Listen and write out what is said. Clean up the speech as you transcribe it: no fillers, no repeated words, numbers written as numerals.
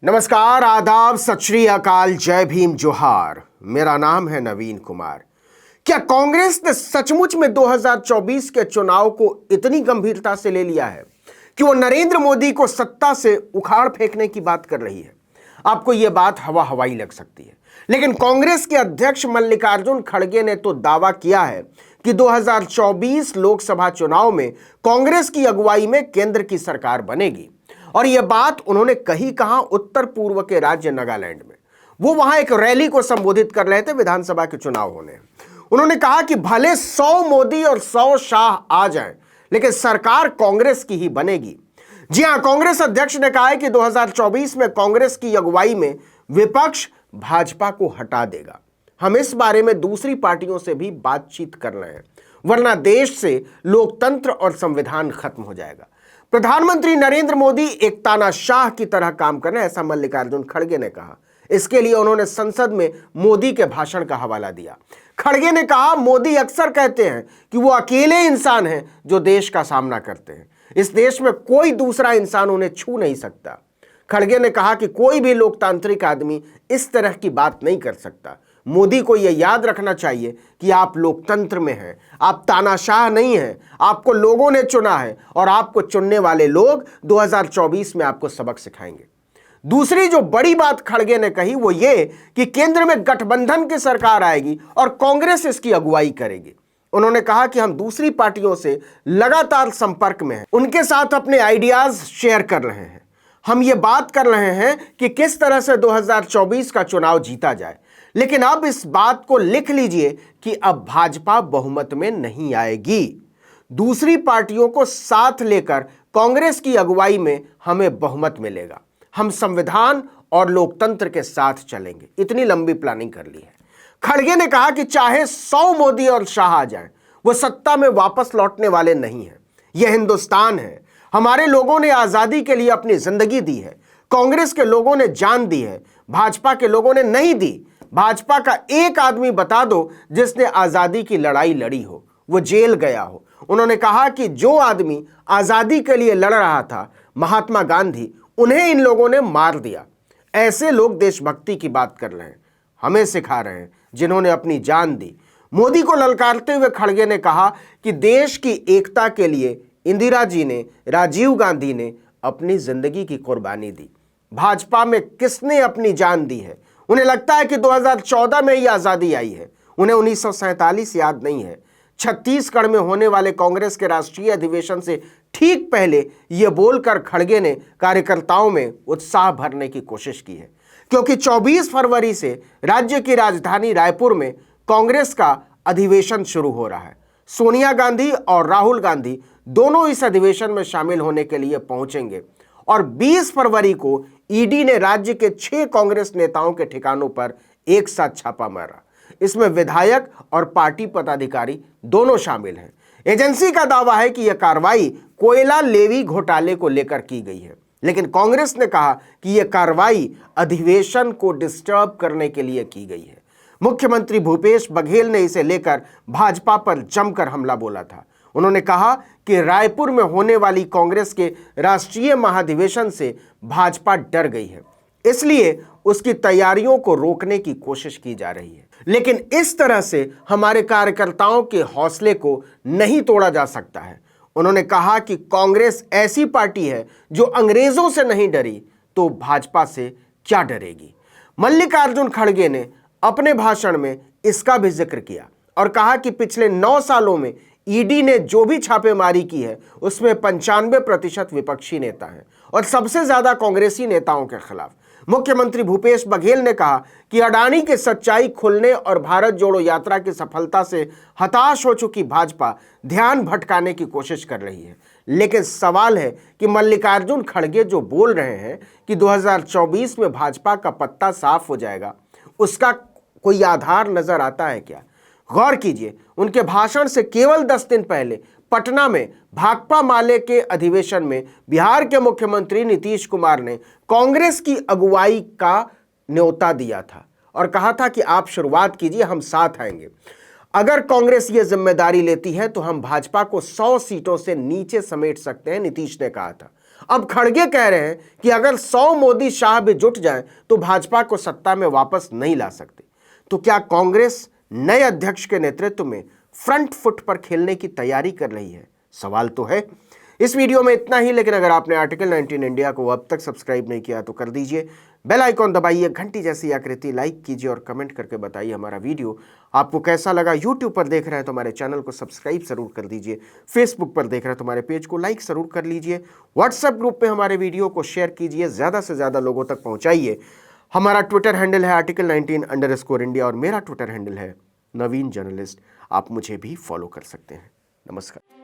नमस्कार, आदाब, सत श्री अकाल, जय भीम, जोहार। मेरा नाम है नवीन कुमार। क्या कांग्रेस ने सचमुच में 2024 के चुनाव को इतनी गंभीरता से ले लिया है कि वो नरेंद्र मोदी को सत्ता से उखाड़ फेंकने की बात कर रही है? आपको यह बात हवा हवाई लग सकती है, लेकिन कांग्रेस के अध्यक्ष मल्लिकार्जुन खड़गे ने तो दावा किया है कि 2024 लोकसभा चुनाव में कांग्रेस की अगुवाई में केंद्र की सरकार बनेगी। और यह बात उन्होंने कही कहां? उत्तर पूर्व के राज्य नागालैंड में। वो वहां एक रैली को संबोधित कर रहे थे, विधानसभा के चुनाव होने। उन्होंने कहा कि भले 100 मोदी और 100 शाह आ जाएं, लेकिन सरकार कांग्रेस की ही बनेगी। जी हां, कांग्रेस अध्यक्ष ने कहा है कि 2024 में कांग्रेस की अगुवाई में विपक्ष भाजपा को हटा देगा। हम इस बारे में दूसरी पार्टियों से भी बातचीत कर रहे हैं, वरना देश से लोकतंत्र और संविधान खत्म हो जाएगा। प्रधानमंत्री नरेंद्र मोदी एक तानाशाह की तरह काम कर रहे हैं, ऐसा मल्लिकार्जुन खड़गे ने कहा। इसके लिए उन्होंने संसद में मोदी के भाषण का हवाला दिया। खड़गे ने कहा, मोदी अक्सर कहते हैं कि वो अकेले इंसान हैं जो देश का सामना करते हैं। इस देश में कोई दूसरा इंसान उन्हें छू नहीं सकता। खड़गे ने कहा कि कोई भी लोकतांत्रिक आदमी इस तरह की बात नहीं कर सकता। मोदी को यह याद रखना चाहिए कि आप लोकतंत्र में हैं, आप तानाशाह नहीं हैं। आपको लोगों ने चुना है और आपको चुनने वाले लोग 2024 में आपको सबक सिखाएंगे। दूसरी जो बड़ी बात खड़गे ने कही वो ये कि केंद्र में गठबंधन की सरकार आएगी और कांग्रेस इसकी अगुवाई करेगी। उन्होंने कहा कि हम दूसरी पार्टियों से लगातार संपर्क में हैं, उनके साथ अपने आइडियाज शेयर कर रहे हैं। हम ये बात कर रहे हैं कि किस तरह से 2024 का चुनाव जीता जाए। लेकिन अब इस बात को लिख लीजिए कि अब भाजपा बहुमत में नहीं आएगी। दूसरी पार्टियों को साथ लेकर कांग्रेस की अगुवाई में हमें बहुमत मिलेगा। हम संविधान और लोकतंत्र के साथ चलेंगे। इतनी लंबी प्लानिंग कर ली है। खड़गे ने कहा कि चाहे 100 मोदी और शाह आ जाएं, वो सत्ता में वापस लौटने वाले नहीं हैं। यह हिंदुस्तान है। हमारे लोगों ने आजादी के लिए अपनी जिंदगी दी है। कांग्रेस के लोगों ने जान दी है, भाजपा के लोगों ने नहीं दी। भाजपा का एक आदमी बता दो जिसने आजादी की लड़ाई लड़ी हो, वो जेल गया हो। उन्होंने कहा कि जो आदमी आजादी के लिए लड़ रहा था, महात्मा गांधी, उन्हें इन लोगों ने मार दिया। ऐसे लोग देशभक्ति की बात कर रहे हैं, हमें सिखा रहे हैं, जिन्होंने अपनी जान दी। मोदी को ललकारते हुए खड़गे ने कहा कि देश की एकता के लिए इंदिरा जी ने, राजीव गांधी ने अपनी जिंदगी की कुर्बानी दी। भाजपा में किसने अपनी जान दी है? उन्हें लगता है कि 2014 में ही आजादी आई है। उन्हें 1947 याद नहीं है। छत्तीसगढ़ में होने वाले कांग्रेस के राष्ट्रीय अधिवेशन से ठीक पहले यह बोलकर खड़गे ने कार्यकर्ताओं में उत्साह भरने की कोशिश की है, क्योंकि 24 फरवरी से राज्य की राजधानी रायपुर में कांग्रेस का अधिवेशन शुरू हो रहा है। सोनिया गांधी और राहुल गांधी दोनों इस अधिवेशन में शामिल होने के लिए पहुंचेंगे और 20 फरवरी को ईडी ने राज्य के 6 कांग्रेस नेताओं के ठिकानों पर एक साथ छापा मारा। इसमें विधायक और पार्टी पदाधिकारी दोनों शामिल हैं। एजेंसी का दावा है कि यह कार्रवाई कोयला लेवी घोटाले को लेकर की गई है, लेकिन कांग्रेस ने कहा कि यह कार्रवाई अधिवेशन को डिस्टर्ब करने के लिए की गई है। मुख्यमंत्री भूपेश बघेल ने इसे लेकर भाजपा पर जमकर हमला बोला था। उन्होंने कहा कि रायपुर में होने वाली कांग्रेस के राष्ट्रीय महाधिवेशन से भाजपा डर गई है, इसलिए उसकी तैयारियों को रोकने की कोशिश की जा रही है। लेकिन इस तरह से हमारे कार्यकर्ताओं के हौसले को नहीं तोड़ा जा सकता है। उन्होंने कहा कि कांग्रेस ऐसी पार्टी है जो अंग्रेजों से नहीं डरी, तो भाजपा से क्या डरेगी? मल्लिकार्जुन खड़गे ने अपने भाषण में इसका भी जिक्र किया और कहा कि पिछले 9 सालों में ईडी ने जो भी छापेमारी की है उसमें 95% विपक्षी नेता हैं और सबसे ज्यादा कांग्रेसी नेताओं के खिलाफ। मुख्यमंत्री भूपेश बघेल ने कहा कि अडानी की सच्चाई खुलने और भारत जोड़ो यात्रा की सफलता से हताश हो चुकी भाजपा ध्यान भटकाने की कोशिश कर रही है। लेकिन सवाल है कि मल्लिकार्जुन खड़गे जो बोल रहे हैं कि 2024 में भाजपा का पत्ता साफ हो जाएगा, उसका कोई आधार नजर आता है क्या? गौर कीजिए, उनके भाषण से केवल 10 दिन पहले पटना में भाकपा माले के अधिवेशन में बिहार के मुख्यमंत्री नीतीश कुमार ने कांग्रेस की अगुवाई का न्योता दिया था और कहा था कि आप शुरुआत कीजिए, हम साथ आएंगे। अगर कांग्रेस ये जिम्मेदारी लेती है तो हम भाजपा को 100 सीटों से नीचे समेट सकते हैं, नीतीश ने कहा था। अब खड़गे कह रहे हैं कि अगर 100 मोदी शाह भी जुट जाए तो भाजपा को सत्ता में वापस नहीं ला सकते। तो क्या कांग्रेस नए अध्यक्ष के नेतृत्व में फ्रंट फुट पर खेलने की तैयारी कर रही है? सवाल तो है। इस वीडियो में इतना ही, लेकिन अगर आपने आर्टिकल 19 इंडिया को अब तक सब्सक्राइब नहीं किया तो कर दीजिए, बेल आइकॉन दबाइए, घंटी जैसी आकृति लाइक कीजिए और कमेंट करके बताइए हमारा वीडियो आपको कैसा लगा। यूट्यूब पर देख रहे हैं तो हमारे चैनल को सब्सक्राइब जरूर कर दीजिए, फेसबुक पर देख रहे हैं तो हमारे पेज को लाइक जरूर कर लीजिए, व्हाट्सएप ग्रुप में हमारे वीडियो को शेयर कीजिए, ज़्यादा से ज़्यादा लोगों तक पहुँचाइए। हमारा ट्विटर हैंडल है आर्टिकल 19_इंडिया और मेरा ट्विटर हैंडल है नवीन जर्नलिस्ट। आप मुझे भी फॉलो कर सकते हैं। नमस्कार।